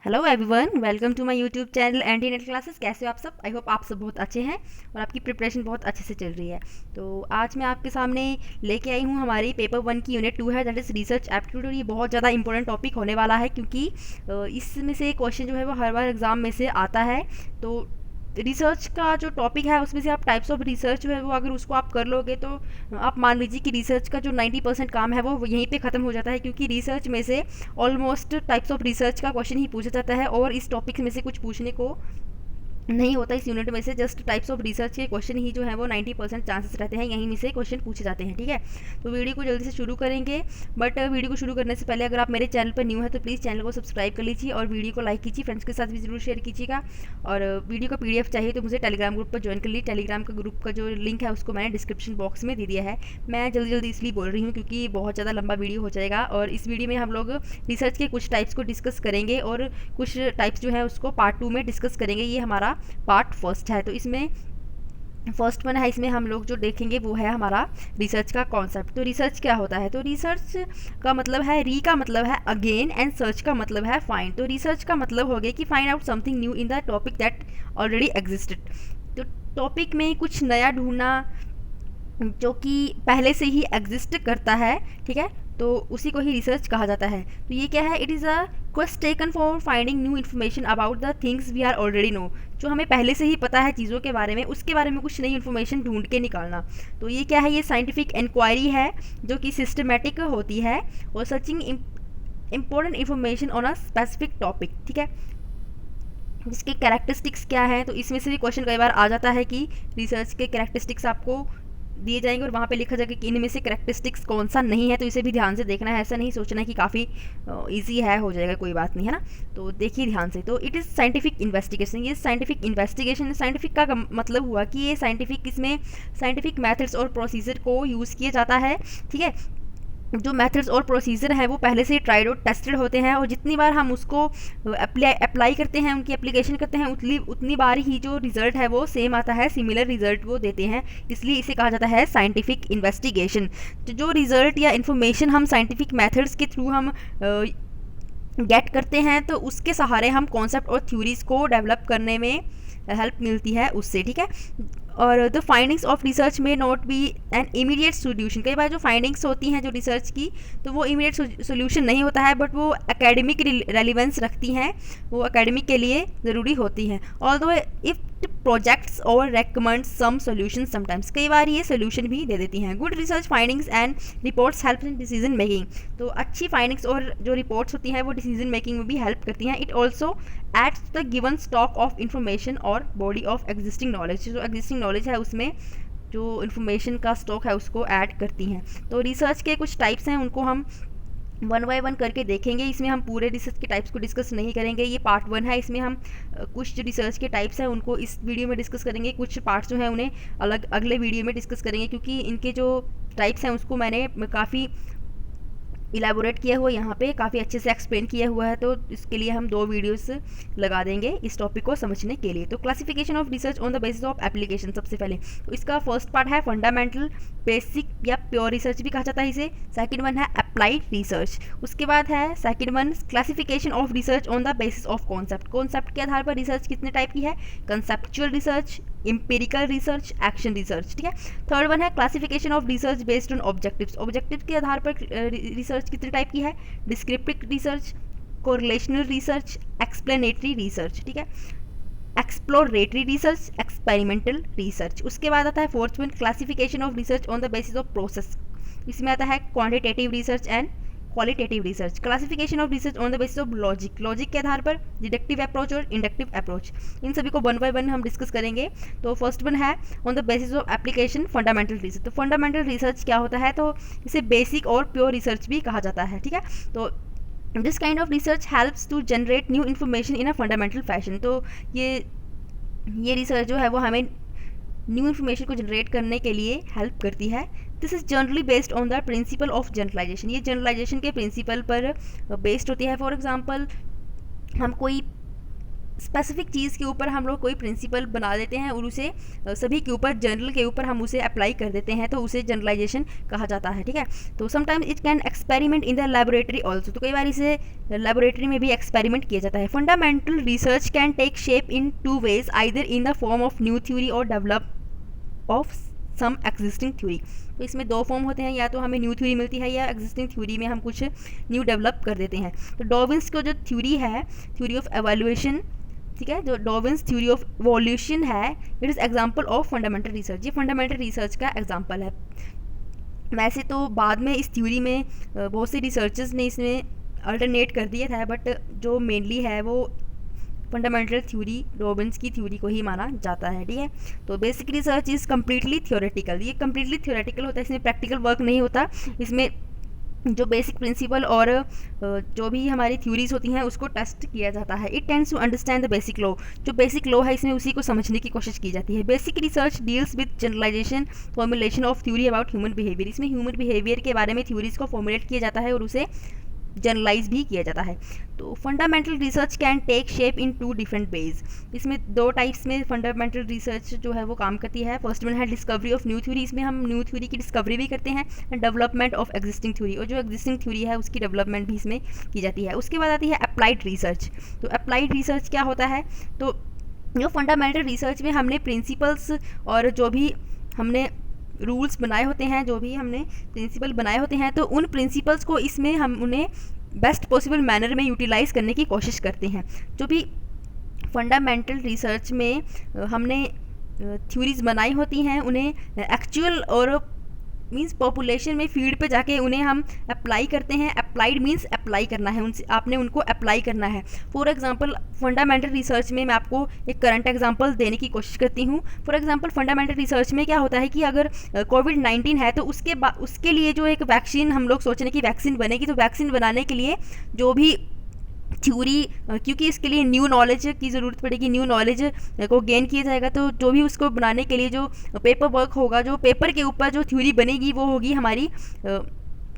Hello everyone, welcome to my YouTube channel anti net classes. कैसे हो आप सब? आई होप आप सब बहुत अच्छे हैं और आपकी प्रिपरेशन बहुत अच्छे से चल रही है। तो आज मैं आपके सामने लेके आई हूँ हमारी पेपर 1 की यूनिट 2 है, दैट इज़ रिसर्च एप्टीट्यूड। और ये बहुत ज़्यादा इंपॉर्टेंट टॉपिक होने वाला है क्योंकि इसमें से क्वेश्चन जो है वो हर बार एग्ज़ाम में से आता है। तो रिसर्च का जो टॉपिक है उसमें से आप टाइप्स ऑफ रिसर्च जो है वो अगर उसको आप कर लोगे तो आप मान लीजिए कि रिसर्च का जो 90% काम है वो यहीं पे ख़त्म हो जाता है, क्योंकि रिसर्च में से ऑलमोस्ट टाइप्स ऑफ रिसर्च का क्वेश्चन ही पूछा जाता है और इस टॉपिक में से कुछ पूछने को नहीं होता इस यूनिट में से। जस्ट टाइप्स ऑफ रिसर्च के क्वेश्चन ही जो है वो 90% चांसेस रहते हैं यहीं में से क्वेश्चन पूछे जाते हैं। ठीक है, तो वीडियो को जल्दी से शुरू करेंगे। बट वीडियो को शुरू करने से पहले अगर आप मेरे चैनल पर न्यू है तो प्लीज़ चैनल को सब्सक्राइब कर लीजिए और वीडियो को लाइक कीजिए, फ्रेंड्स के साथ भी जरूर शेयर कीजिएगा। और वीडियो का PDF चाहिए तो मुझे टेलीग्राम ग्रुप पर ज्वाइन कर लीजिए। टेलीग्राम का ग्रुप का जो लिंक है उसको मैंने डिस्क्रिप्शन बॉक्स में दे दिया है। मैं जल्दी जल्दी इसलिए बोल रही हूँ क्योंकि बहुत ज़्यादा लंबा वीडियो हो जाएगा और इस वीडियो में हम लोग रिसर्च के कुछ टाइप्स को डिस्कस करेंगे और कुछ टाइप्स जो है उसको पार्ट 2 में डिस्कस करेंगे। ये हमारा पार्ट फर्स्ट है। तो इसमें फर्स्ट वन है, इसमें हम लोग जो देखेंगे वो है हमारा रिसर्च का कॉन्सेप्ट। तो रिसर्च क्या होता है? तो रिसर्च का मतलब है, री का मतलब है अगेन एंड सर्च का मतलब है फाइंड। तो रिसर्च का मतलब हो गया कि find out something new in the topic that already existed. तो टॉपिक में कुछ नया ढूंढना जो कि पहले से ही एग्जिस्ट करता है, ठीक है, तो उसी को ही रिसर्च कहा जाता है। तो ये क्या है? It is a quest taken for finding new information about the things we are already know. जो हमें पहले से ही पता है चीज़ों के बारे में, उसके बारे में कुछ नई इन्फॉर्मेशन ढूंढ के निकालना। तो ये क्या है? ये साइंटिफिक इंक्वायरी है जो कि सिस्टमेटिक होती है और searching important information on a specific topic. ठीक है, जिसके कैरेक्टरिस्टिक्स क्या हैं, तो इसमें से भी क्वेश्चन कई बार आ जाता है कि रिसर्च के कैरेक्टरिस्टिक्स आपको दिए जाएंगे और वहाँ पे लिखा जाएगा कि इनमें से कैरेक्टरिस्टिक्स कौन सा नहीं है। तो इसे भी ध्यान से देखना है, ऐसा नहीं सोचना कि काफ़ी इजी है, हो जाएगा, कोई बात नहीं है ना। तो देखिए ध्यान से। तो इट इज़ साइंटिफिक इन्वेस्टिगेशन। ये साइंटिफिक इन्वेस्टिगेशन, साइंटिफिक का मतलब हुआ कि ये साइंटिफिक, इसमें साइंटिफिक मेथड्स और प्रोसीजर को यूज़ किया जाता है। ठीक है, जो मेथड्स और प्रोसीजर हैं वो पहले से ट्राइड और टेस्टेड होते हैं और जितनी बार हम उसको अप्लाई करते हैं, उनकी एप्लीकेशन करते हैं, उतनी बार ही जो रिजल्ट है वो सेम आता है, सिमिलर रिजल्ट वो देते हैं। इसलिए इसे कहा जाता है साइंटिफिक इन्वेस्टिगेशन। तो जो रिजल्ट या इन्फॉर्मेशन हम साइंटिफिक मेथड्स के थ्रू हम गेट करते हैं तो उसके सहारे हम कॉन्सेप्ट और थ्योरीज को डेवलप करने में हेल्प मिलती है उससे। ठीक है, और द फाइंडिंग्स ऑफ रिसर्च में not be an immediate solution. कई बार जो फाइंडिंग्स होती हैं जो रिसर्च की, तो वो इमीडिएट सोल्यूशन नहीं होता है, बट वो एकेडमिक रेलिवेंस रखती हैं, वो एकेडमिक के लिए ज़रूरी होती हैं। ऑल्दो इफ प्रोजेक्ट्स और रेकमेंड सम सोल्यूशन समटाइम्स, कई बार ये सोल्यूशन भी दे देती हैं। Good research findings and reports help in decision making. तो अच्छी फाइंडिंग्स और जो रिपोर्ट्स होती हैं वो डिसीजन मेकिंग में भी हेल्प करती हैं। It also adds the given stock of information और बॉडी ऑफ एग्जिस्टिंग नॉलेज। जो एग्जिस्टिंग नॉलेज है उसमें जो इन्फॉर्मेशन का स्टॉक है उसको ऐड करती हैं। तो रिसर्च के कुछ टाइप्स हैं, उनको हम वन बाय वन करके देखेंगे। इसमें हम पूरे रिसर्च के टाइप्स को डिस्कस नहीं करेंगे, ये पार्ट 1 है। इसमें हम कुछ जो रिसर्च के टाइप्स हैं उनको इस वीडियो में डिस्कस करेंगे, कुछ पार्ट्स जो हैं उन्हें अलग अगले वीडियो में डिस्कस करेंगे, क्योंकि इनके जो टाइप्स हैं उसको मैंने काफ़ी इलेबोरेट किया हुआ, यहाँ पे काफ़ी अच्छे से एक्सप्लेन किया हुआ है। तो इसके लिए हम 2 वीडियोस लगा देंगे इस टॉपिक को समझने के लिए। तो classification of research on the basis of application, सबसे पहले तो इसका फर्स्ट पार्ट है फंडामेंटल, बेसिक या प्योर रिसर्च भी कहा जाता है इसे। सेकंड वन है अप्लाइड रिसर्च। उसके बाद है second one classification of research on the basis of concept. Concept के आधार पर रिसर्च कितने टाइप की है? Conceptual research, empirical research, action research. ठीक है, थर्ड वन है classification of research based on objectives. Objective के आधार पर रिसर्च कितने टाइप की है? Descriptive research, correlational research, explanatory research. ठीक है, एक्सप्लोरेटरी रिसर्च, एक्सपेरिमेंटल रिसर्च। उसके बाद आता है fourth one classification of research on the basis of process. इसमें आता है quantitative research and qualitative research. Classification of research on the basis of logic, logic के आधार पर डिडक्टिव अप्रोच और इंडक्टिव अप्रोच। इन सभी को वन बाय वन हम discuss करेंगे। तो फर्स्ट वन है on the basis of application fundamental research. तो फंडामेंटल रिसर्च क्या होता है? तो इसे बेसिक और प्योर रिसर्च भी कहा जाता है। ठीक है, तो this kind of research helps to generate new information in a fundamental fashion. तो ये रिसर्च जो है वो हमें न्यू इन्फॉर्मेशन को जनरेट करने के लिए हेल्प करती है। This is generally based on the principle of generalisation. ये जनरलाइजेशन के प्रिंसिपल पर बेस्ड होती है। फॉर एग्जांपल, हम कोई स्पेसिफिक चीज़ के ऊपर हम लोग कोई प्रिंसिपल बना देते हैं और उसे सभी के ऊपर, जनरल के ऊपर हम उसे अप्लाई कर देते हैं, तो उसे जनरलाइजेशन कहा जाता है, ठीक है। तो sometimes it can experiment in the laboratory also, तो कई बार इसे लेबोरेटरी में भी एक्सपेरिमेंट किया जाता है। Fundamental research can take shape in two ways, either in the form of new theory और develop of some existing theory. तो इसमें दो फॉर्म होते हैं, या तो हमें न्यू थ्योरी मिलती है या एग्जिस्टिंग थ्योरी में हम कुछ न्यू डेवलप कर देते हैं। तो डार्विन्स को जो थ्योरी है, थ्योरी ऑफ एवोल्यूशन, ठीक है, जो डार्विन्स थ्योरी ऑफ इवोल्यूशन है, it is example of fundamental research. ये फंडामेंटल रिसर्च का एग्जांपल है। वैसे तो बाद में इस थ्योरी में बहुत से रिसर्चर्स ने इसमें अल्टरनेट कर दिया था, बट जो मेनली है वो फंडामेंटल थ्योरी, डार्विन्स की थ्योरी को ही माना जाता है, ठीक है। तो basic research is completely theoretical, ये कम्प्लीटली थ्योरेटिकल होता है, इसमें प्रैक्टिकल वर्क नहीं होता। इसमें जो बेसिक प्रिंसिपल और जो भी हमारी थ्योरीज होती हैं उसको टेस्ट किया जाता है। It tends to understand the basic law, जो बेसिक लॉ है इसमें उसी को समझने की कोशिश की जाती है। Basic research deals with generalisation formulation of theory about human behaviour, इसमें ह्यूमन बिहेवियर के बारे में थ्योरीज को फॉर्मुलेट किया जाता है और उसे जनरलाइज भी किया जाता है। तो fundamental research can take shape in two different ways, इसमें दो टाइप्स में फंडामेंटल रिसर्च जो है वो काम करती है। फर्स्ट वन है डिस्कवरी ऑफ न्यू थ्योरी, इसमें हम न्यू थ्योरी की डिस्कवरी भी करते हैं, and development of existing theory, और जो एग्जिस्टिंग थ्योरी है उसकी डेवलपमेंट भी इसमें की जाती है। उसके बाद आती है अप्लाइड रिसर्च। तो अप्लाइड रिसर्च क्या होता है, तो जो फंडामेंटल रिसर्च में हमने प्रिंसिपल्स और जो भी हमने रूल्स बनाए होते हैं, जो भी हमने प्रिंसिपल बनाए होते हैं, तो उन प्रिंसिपल्स को इसमें हम उन्हें बेस्ट पॉसिबल मैनर में यूटिलाइज़ करने की कोशिश करते हैं। जो भी फंडामेंटल रिसर्च में हमने थ्योरीज बनाई होती हैं उन्हें एक्चुअल और मीन्स पॉपुलेशन में फील्ड पे जाके उन्हें हम अप्लाई करते हैं। अप्लाइड मीन्स अप्लाई करना है, उनसे आपने उनको अप्लाई करना है। फॉर एग्जांपल फंडामेंटल रिसर्च में मैं आपको एक करंट एग्जांपल देने की कोशिश करती हूँ। फॉर एग्जांपल फंडामेंटल रिसर्च में क्या होता है कि अगर कोविड-19 है तो उसके लिए जो एक वैक्सीन हम लोग सोच रहे हैं कि वैक्सीन बनेगी, तो वैक्सीन बनाने के लिए जो भी थ्योरी, क्योंकि इसके लिए न्यू नॉलेज की ज़रूरत पड़ेगी, न्यू नॉलेज को गेन किया जाएगा, तो जो भी उसको बनाने के लिए जो पेपर वर्क होगा, जो पेपर के ऊपर जो थ्योरी बनेगी वो होगी हमारी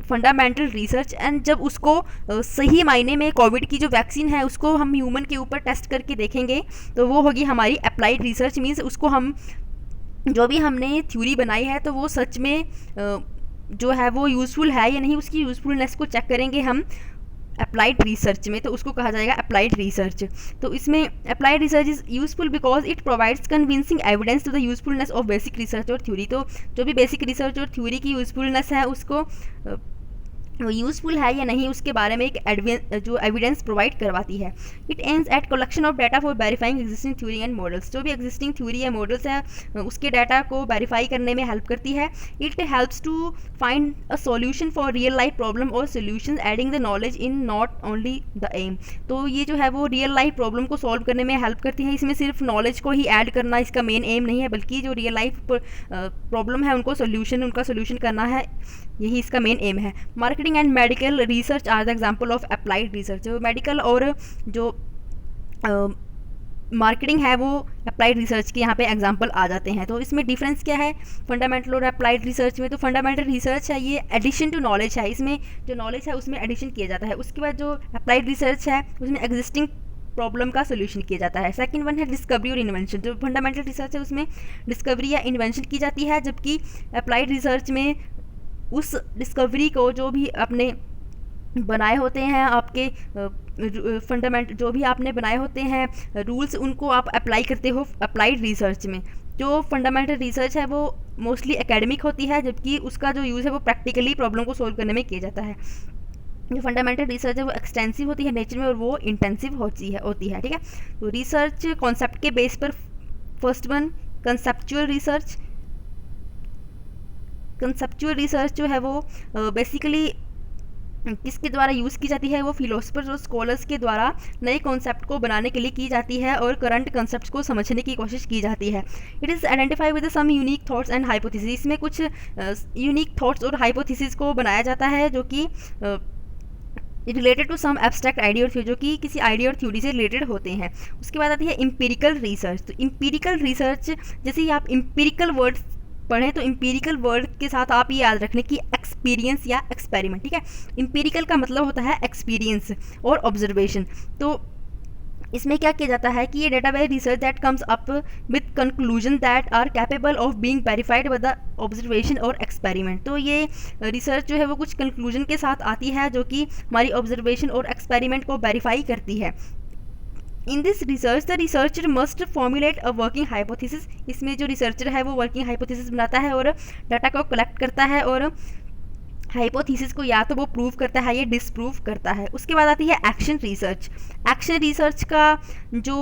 फंडामेंटल रिसर्च। एंड जब उसको सही मायने में कोविड की जो वैक्सीन है उसको हम ह्यूमन के ऊपर टेस्ट करके देखेंगे, तो वो होगी हमारी अप्लाइड रिसर्च। मीन्स उसको हम जो भी हमने थ्योरी बनाई है तो वो सच में जो है वो यूज़फुल है या नहीं, उसकी यूज़फुलनेस को चेक करेंगे हम अप्लाइड रिसर्च में, तो उसको कहा जाएगा अप्लाइड रिसर्च। तो इसमें applied research is useful because it provides convincing evidence to the usefulness of basic research और थ्योरी। तो जो भी बेसिक रिसर्च और थ्योरी की यूजफुलनेस है उसको वो यूज़फुल है या नहीं उसके बारे में एक जो एविडेंस प्रोवाइड करवाती है। It aims at collection of data for verifying existing theory and models, जो भी एग्जिस्टिंग थ्योरी या मॉडल्स है उसके डाटा को वेरीफाई करने में हेल्प करती है। It helps to find a solution for real life problem और solution adding the knowledge in not only the aim. तो ये जो है वो रियल लाइफ प्रॉब्लम को सॉल्व करने में हेल्प करती है। इसमें सिर्फ नॉलेज को ही ऐड करना इसका मेन एम नहीं है, बल्कि जो रियल लाइफ प्रॉब्लम है उनका सोल्यूशन करना है, यही इसका मेन एम है। Marketing and medical research are the example of applied research. जो मेडिकल और जो मार्केटिंग है वो अप्लाइड रिसर्च के यहाँ पे एग्जांपल आ जाते हैं। तो इसमें डिफरेंस क्या है फंडामेंटल और अप्लाइड रिसर्च में? तो फंडामेंटल रिसर्च है ये एडिशन टू नॉलेज है, इसमें जो नॉलेज है उसमें एडिशन किया जाता है। उसके बाद जो अप्लाइड रिसर्च है उसमें एग्जिस्टिंग प्रॉब्लम का सोल्यूशन किया जाता है। सेकंड वन है डिस्कवरी और इन्वेंशन। जो फंडामेंटल रिसर्च है उसमें डिस्कवरी या इन्वेंशन की जाती है, जबकि अप्लाइड रिसर्च में उस डिस्कवरी को जो भी आपने बनाए होते हैं, आपके फंडामेंटल जो भी आपने बनाए होते हैं रूल्स, उनको आप अप्लाई करते हो अप्लाइड रिसर्च में। जो फंडामेंटल रिसर्च है वो मोस्टली एकेडमिक होती है, जबकि उसका जो यूज़ है वो प्रैक्टिकली प्रॉब्लम को सोल्व करने में किया जाता है। जो फंडामेंटल रिसर्च है वो एक्सटेंसिव होती है नेचर में और वो इंटेंसिव होती है, ठीक है। तो रिसर्च कॉन्सेप्ट के बेस पर, first one conceptual research. Conceptual research जो है वो बेसिकली किसके द्वारा यूज़ की जाती है? वो फिलोसफर्स और स्कॉलर्स के द्वारा नए कॉन्सेप्ट को बनाने के लिए की जाती है और करंट कॉन्सेप्ट्स को समझने की कोशिश की जाती है। It is identify with some unique thoughts and hypothesis. इसमें कुछ यूनिक थॉट्स और हाइपोथेसिस को बनाया जाता है जो कि related to some abstract idea और थ्योरी, जो कि किसी आइडिया और थ्योरी से रिलेटेड होते हैं। उसके बाद आती है इम्पीरिकल रिसर्च। तो इम्पीरिकल रिसर्च, जैसे ही आप इम्पीरिकल वर्ड पढ़ें तो इम्पीरिकल वर्ड के साथ आप ये याद रखने की एक्सपीरियंस या एक्सपेरिमेंट, ठीक है। इम्पीरिकल का मतलब होता है एक्सपीरियंस और ऑब्जर्वेशन। तो इसमें क्या किया जाता है कि ये database research that comes up with conclusion that are capable of being verified with the observation और एक्सपेरिमेंट। तो ये रिसर्च जो है वो कुछ कंक्लूजन के साथ आती है जो कि हमारी ऑब्जर्वेशन और एक्सपेरिमेंट को वेरीफाई करती है। In this research the researcher must formulate a working hypothesis. इसमें जो रिसर्चर है वो वर्किंग हाइपोथेसिस बनाता है और डाटा को कलेक्ट करता है और हाइपोथेसिस को या तो वो प्रूव करता है या डिसप्रूव करता है। उसके बाद आती है एक्शन रिसर्च। एक्शन रिसर्च का जो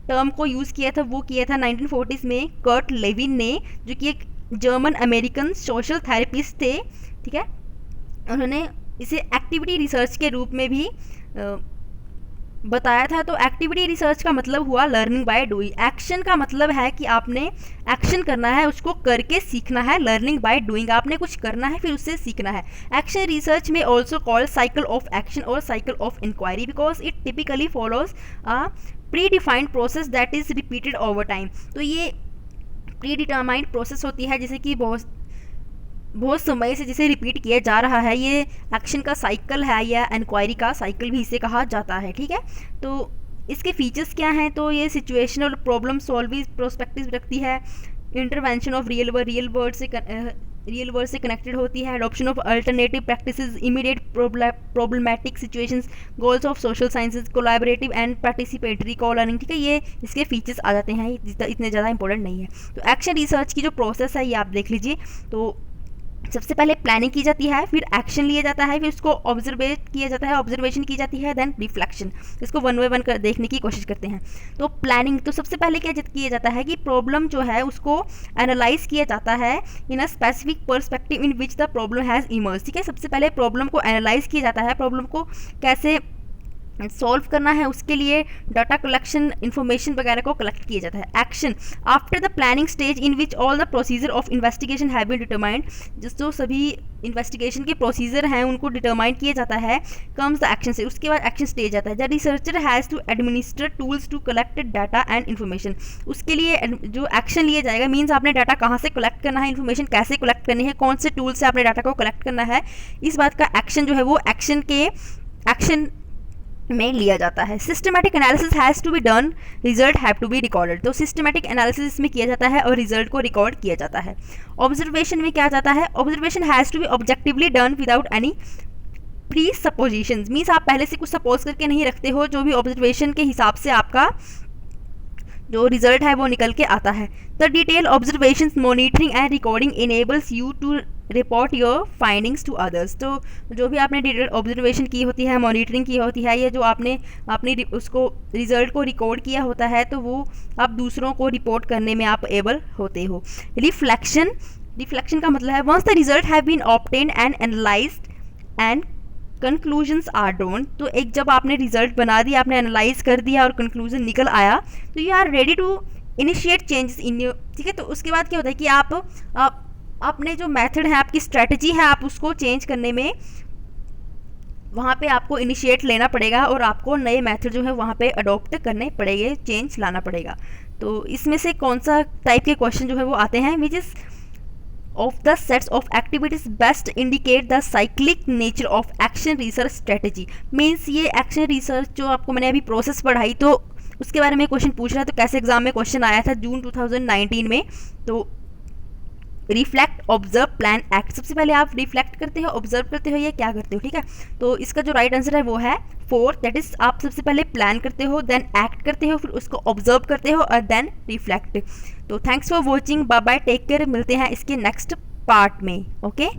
टर्म को यूज़ किया था वो किया था 1940s में कर्ट लेविन ने, जो कि एक जर्मन अमेरिकन सोशल थेरेपिस्ट थे, ठीक है। उन्होंने इसे एक्टिविटी रिसर्च के रूप में भी बताया था। तो एक्टिविटी रिसर्च का मतलब हुआ लर्निंग बाय डूइंग। एक्शन का मतलब है कि आपने एक्शन करना है, उसको करके सीखना है। लर्निंग बाय डूइंग, आपने कुछ करना है फिर उससे सीखना है। एक्शन रिसर्च में also called cycle of action और cycle of inquiry because it typically follows a pre defined process that is repeated over time. तो ये प्री डिटरमाइंड प्रोसेस होती है जैसे कि बहुत समय से जिसे रिपीट किया जा रहा है, ये एक्शन का साइकिल है या इंक्वायरी का साइकिल भी इसे कहा जाता है, ठीक है। तो इसके फीचर्स क्या हैं, तो ये सिचुएशनल प्रॉब्लम सॉल्विंग पर्सपेक्टिव रखती है, इंटरवेंशन ऑफ रियल वर्ल्ड से कनेक्टेड होती है, adoption of alternative practices, immediate problematic situations, goals of social sciences, collaborative and participatory को लर्निंग, ठीक है। ये इसके फीचर्स आ जाते हैं, इतने ज़्यादा इंपॉर्टेंट नहीं है। तो एक्शन रिसर्च की जो प्रोसेस है ये आप देख लीजिए। तो सबसे पहले प्लानिंग की जाती है, फिर एक्शन लिया जाता है, फिर उसको ऑब्जर्वेट किया जाता है, ऑब्जर्वेशन की जाती है, देन रिफ्लेक्शन। इसको वन बाय वन कर देखने की कोशिश करते हैं। तो प्लानिंग, तो सबसे पहले क्या किया जाता है कि प्रॉब्लम जो है उसको एनालाइज किया जाता है in a specific perspective in which the problem has emerge, ठीक है। सबसे पहले प्रॉब्लम को एनालाइज किया जाता है, प्रॉब्लम को कैसे सॉल्व करना है उसके लिए डाटा कलेक्शन, इन्फॉर्मेशन वगैरह को कलेक्ट किया जाता है। Action, after the planning stage in which all the procedure of investigation have been determined, जो सभी इन्वेस्टिगेशन के प्रोसीजर हैं उनको डिटरमाइन किया जाता है, कम्स द एक्शन से, उसके बाद एक्शन स्टेज आता है। The researcher has to administer tools to collect data and information. उसके लिए जो एक्शन लिया जाएगा मीन्स आपने डाटा कहाँ से कलेक्ट करना है, इन्फॉर्मेशन कैसे कलेक्ट करनी है, कौन से टूल से आपने डाटा को कलेक्ट करना है, इस बात का एक्शन जो है वो एक्शन में लिया जाता है। Systematic analysis has to be done, result have to be recorded. तो सिस्टमैटिक एनालिसिस में किया जाता है और रिजल्ट को रिकॉर्ड किया जाता है। ऑब्जर्वेशन में क्या जाता है, observation has to be objectively done without any presuppositions, means आप पहले से कुछ सपोज करके नहीं रखते हो, जो भी ऑब्जर्वेशन के हिसाब से आपका जो रिजल्ट है वो निकल के आता है। The detail observations, monitoring and recording enables you to report your findings to others. तो जो भी आपने डिटेल ऑब्जर्वेशन की होती है, मॉनिटरिंग की होती है, या जो आपने उसको रिजल्ट को रिकॉर्ड किया होता है, तो वो आप दूसरों को रिपोर्ट करने में आप एबल होते हो। रिफ्लेक्शन का मतलब है once the result have been obtained and analysed and conclusions are drawn. तो एक जब आपने रिजल्ट बना दिया, आपने एनालाइज कर दिया और कंक्लूजन निकल आया, तो you are ready to initiate changes in your, ठीक है। तो उसके बाद क्या होता है कि आप अपने जो मेथड है, आपकी स्ट्रेटजी है, आप उसको चेंज करने में वहाँ पे आपको इनिशिएट लेना पड़ेगा और आपको नए मेथड जो है वहाँ पे अडॉप्ट करने पड़ेंगे, चेंज लाना पड़ेगा। तो इसमें से कौन सा टाइप के क्वेश्चन जो है वो आते हैं, which is of the sets of activities best indicate the cyclic nature of action research strategy। Means ये एक्शन रिसर्च जो आपको मैंने अभी प्रोसेस पढ़ाई तो उसके बारे में क्वेश्चन पूछ रहा है। तो कैसे एग्जाम में क्वेश्चन आया था जून 2019 में। तो रिफ्लेक्ट, ऑब्जर्व, प्लान, एक्ट। सबसे पहले आप रिफ्लेक्ट करते हो, ऑब्जर्व करते हो या क्या करते हो, ठीक है। तो इसका जो राइट आंसर है वो है 4, दैट इज आप सबसे पहले प्लान करते हो, देन एक्ट करते हो, फिर उसको ऑब्जर्व करते हो और देन रिफ्लेक्ट। तो thanks for watching, bye bye, take care. मिलते हैं इसके नेक्स्ट पार्ट में, ओके।